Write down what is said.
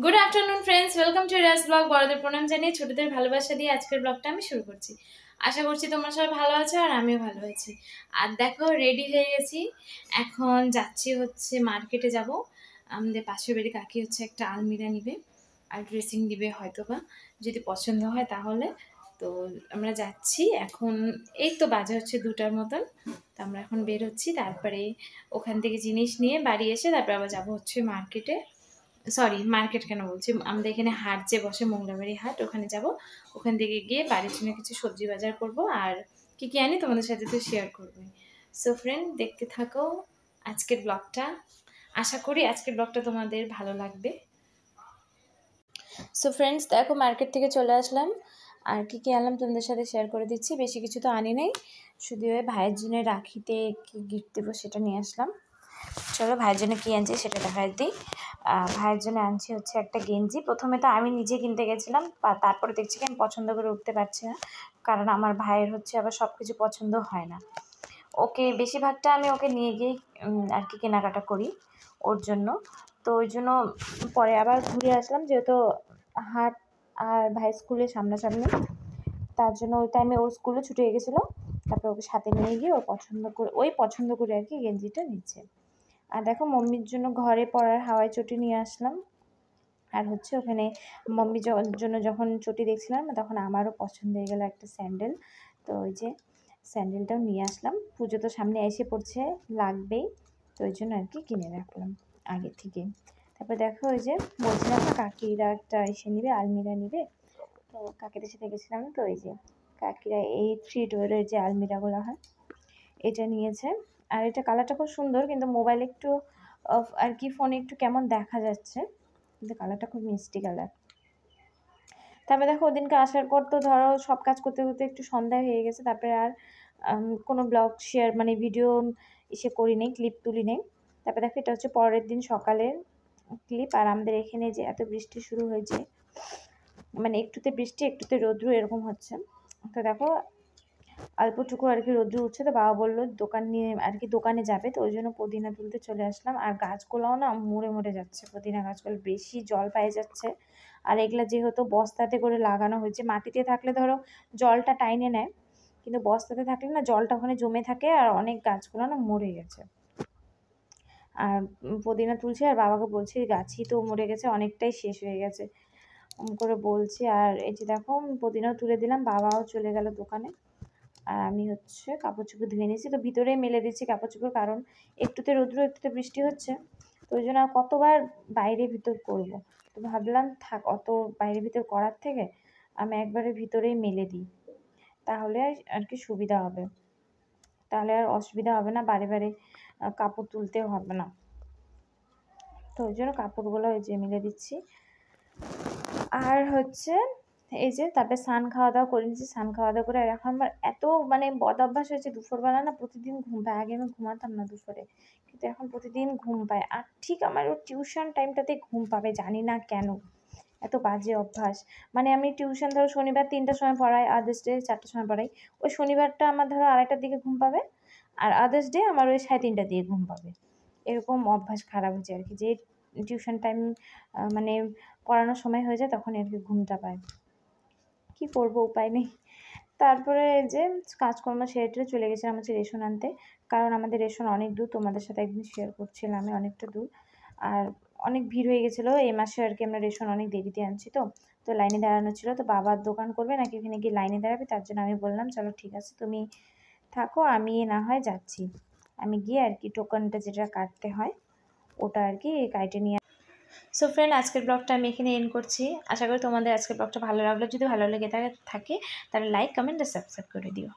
Good afternoon friends, welcome to Raj blog. বড়দের প্রণাম জানিয়ে ছোটদের ভালোবাসা দিয়ে আজকের ব্লগটা আমি শুরু করছি। আশা করছি তোমরা সবাই ভালো আছো আর আমিও ভালো আছি। আর দেখো, রেডি হয়ে গেছি, এখন যাচ্ছি হচ্ছে মার্কেটে যাব। আমাদের পাশের বাড়ি কাকি হচ্ছে একটা আলমিরা নিবে আর ড্রেসিং দিবে হয়তো বা, যদি পছন্দ হয় তাহলে। তো আমরা যাচ্ছি এখন, এই তো বাজে হচ্ছে 2টার মতন। তো আমরা এখন বের হচ্ছি, তারপরে ওখান থেকে জিনিস নিয়ে বাড়ি এসে তারপরে আবার যাবো হচ্ছে মার্কেটে। সরি, মার্কেট কেন বলছি, আমাদের এখানে হাট যে বসে, মংলাবাড়ি হাট, ওখানে যাব। ওখান থেকে গিয়ে বাড়ির জন্য কিছু সবজি বাজার করব, আর কি কি আনি তোমাদের সাথে তো শেয়ার করবো। সো ফ্রেন্ড, দেখতে থাকো আজকের ব্লগটা। আশা করি আজকের ব্লগটা তোমাদের ভালো লাগবে। সো ফ্রেন্ডস, দেখো মার্কেট থেকে চলে আসলাম, আর কি কি আনলাম তোমাদের সাথে শেয়ার করে দিচ্ছি। বেশি কিছু তো আনি নাই, শুধু ওই ভাইয়ের জন্য রাখিতে কি গিফট দেবো সেটা নিয়ে আসলাম। চলো ভাইয়ের জন্য কী আনছি সেটা দেখাই দিই। ভাইয়ের জন্য আনছি হচ্ছে একটা গেঞ্জি। প্রথমে তো আমি নিজে কিনতে গেছিলাম, তারপরে দেখছি কি আমি পছন্দ করে উঠতে পারছি না, কারণ আমার ভাইয়ের হচ্ছে আবার সব কিছু পছন্দ হয় না। ওকে বেশিরভাগটা আমি ওকে নিয়ে গিয়েই আর কি কেনাকাটা করি ওর জন্য। তো ওই জন্য পরে আবার ঘুরে আসলাম, যেহেতু হাট আর ভাই স্কুলের সামনাসামনি, তার জন্য ওই টাইমে ওর স্কুলে ছুটি হয়ে গেছিলো। তারপরে ওকে সাথে নিয়ে গিয়ে পছন্দ করে আর কি গেঞ্জিটা নিচ্ছে। আর দেখো, মম্মির জন্য ঘরে পরার হাওয়াই চটি নিয়ে আসলাম। আর হচ্ছে ওখানে মম্মির জন্য যখন চটি দেখছিলাম তখন আমারও পছন্দ হয়ে গেল একটা স্যান্ডেল। তো ওই যে স্যান্ডেলটাও নিয়ে আসলাম, পুজো তো সামনে এসে পড়ছে, লাগবেই, তো ওই জন্য আর কি কিনে রাখলাম আগে থেকে। তারপর দেখো, ওই যে বলছিলাম না কাকিরা একটা এসে নিবে, আলমিরা নিবে, তো কাকিদের সাথে গেছিলাম। তো ওই যে কাকিরা এই 3 ডোরের যে আলমিরাগুলো হয় এটা নিয়েছে। আর এটা কালারটা খুব সুন্দর, কিন্তু মোবাইলে একটু আর কি ফোনে একটু কেমন দেখা যাচ্ছে, কিন্তু কালারটা খুব মিষ্টি কালার। তারপরে দেখো, ওদিনকে আসার পর তো ধরো সব কাজ করতে করতে একটু সন্ধ্যা হয়ে গেছে, তারপরে আর কোনো ব্লগ শেয়ার মানে ভিডিও করি নেই, ক্লিপ তুলি নেই। তারপরে দেখো, এটা হচ্ছে পরের দিন সকালের ক্লিপ। আর আমাদের এখানে যে এত বৃষ্টি শুরু হয়েছে, মানে একটুতে বৃষ্টি একটুতে রৌদ্র এরকম হচ্ছে। তো দেখো, অল্পটুকু আর কি রৌদ্র উঠছে, তো বাবা বললো দোকানে যাবে, তো ওই জন্য পুদিনা তুলতে চলে আসলাম। আর গাছগুলোও না মরে যাচ্ছে, পুদিনা গাছগুলো বেশি জল পেয়ে যাচ্ছে। আর এগুলা যেহেতু বস্তাতে করে লাগানো হয়েছে, মাটিতে থাকলে ধরো জলটা টাইনে নেয়, কিন্তু বস্তাতে থাকলে না জলটা ওখানে জমে থাকে, আর অনেক গাছগুলো না মরে গেছে। আর পুদিনা তুলছি আর বাবাকে বলছি গাছই তো মরে গেছে, অনেকটাই শেষ হয়ে গেছে করে বলছি। আর এই যে দেখো, পুদিনাও তুলে দিলাম, বাবাও চলে গেল দোকানে। আর আমি হচ্ছে কাপড় চোপড় ধুয়ে নিয়েছি, তো ভিতরেই মেলে দিচ্ছি কাপড় চোপড়, কারণ একটুতে রৌদ্র একটুতে বৃষ্টি হচ্ছে, তো ওই জন্য আর কতবার বাইরে ভিতর করব। তো ভাবলাম থাক, অত বাইরে ভিতর করার থেকে আমি একবারে ভিতরেই মেলে দিই, তাহলে আর কি সুবিধা হবে, তাহলে আর অসুবিধা হবে না, বারে বারে কাপড় তুলতেও হবে না। তো ওই জন্য কাপড়গুলো ওই যে মেলে দিচ্ছি। আর হচ্ছে এই যে তারপরে খাওয়া দাওয়া করে নিয়েছি, খাওয়া দাওয়া করে। আর এখন আমার এত মানে বদ অভ্যাস হয়েছে, দুপুরবেলা না প্রতিদিন ঘুম পায়। আগে আমি ঘুমাতাম না দুপুরে, কিন্তু এখন প্রতিদিন ঘুম পায়। আর ঠিক আমার ওর টিউশন টাইমটাতে ঘুম পাবে, জানি না কেন এত বাজে অভ্যাস। মানে আমি টিউশন ধরো শনিবার 3টার সময় পড়াই, আদার্স ডে 4টার সময় পড়াই, ওই শনিবারটা আমার ধরো 2:30টার দিকে ঘুম পাবে, আর আদার্স ডে আমার ওই 3:30টার দিকে ঘুম পাবে। এরকম অভ্যাস খারাপ হয়েছে আর কি, যে টিউশন টাইম মানে পড়ানোর সময় হয়ে যায় তখন আর কি ঘুমটা পায়। কি করব, উপায় নেই। তারপরে যে কাজকর্ম সেরে চলে গেছিলাম হচ্ছে রেশন আনতে, কারণ আমাদের রেশন অনেক দূর, তোমাদের সাথে একদিন শেয়ার করছিলাম আমি, অনেকটা দূর। আর অনেক ভিড় হয়ে গেছিলো এই মাসে আর কি, আমরা রেশন অনেক দেরিতে আনছি, তো লাইনে দাঁড়ানো ছিল। তো বাবার দোকান করবে নাকি ওখানে গিয়ে লাইনে দাঁড়াবে, তার জন্য আমি বললাম চলো ঠিক আছে তুমি থাকো, আমি না হয় যাচ্ছি। আমি গিয়ে আর কি টোকনটা যেটা কাটতে হয় ওটা আর কি কাটে নিয়ে। সো ফ্রেন্ড, আজকের ব্লগটা আমি এখানে এন্ড করছি। আশা করি তোমাদের আজকের ব্লগটা ভালো লাগলো। যদি ভালো লেগে থাকে তাহলে লাইক, কমেন্ট আর সাবস্ক্রাইব করে দিও।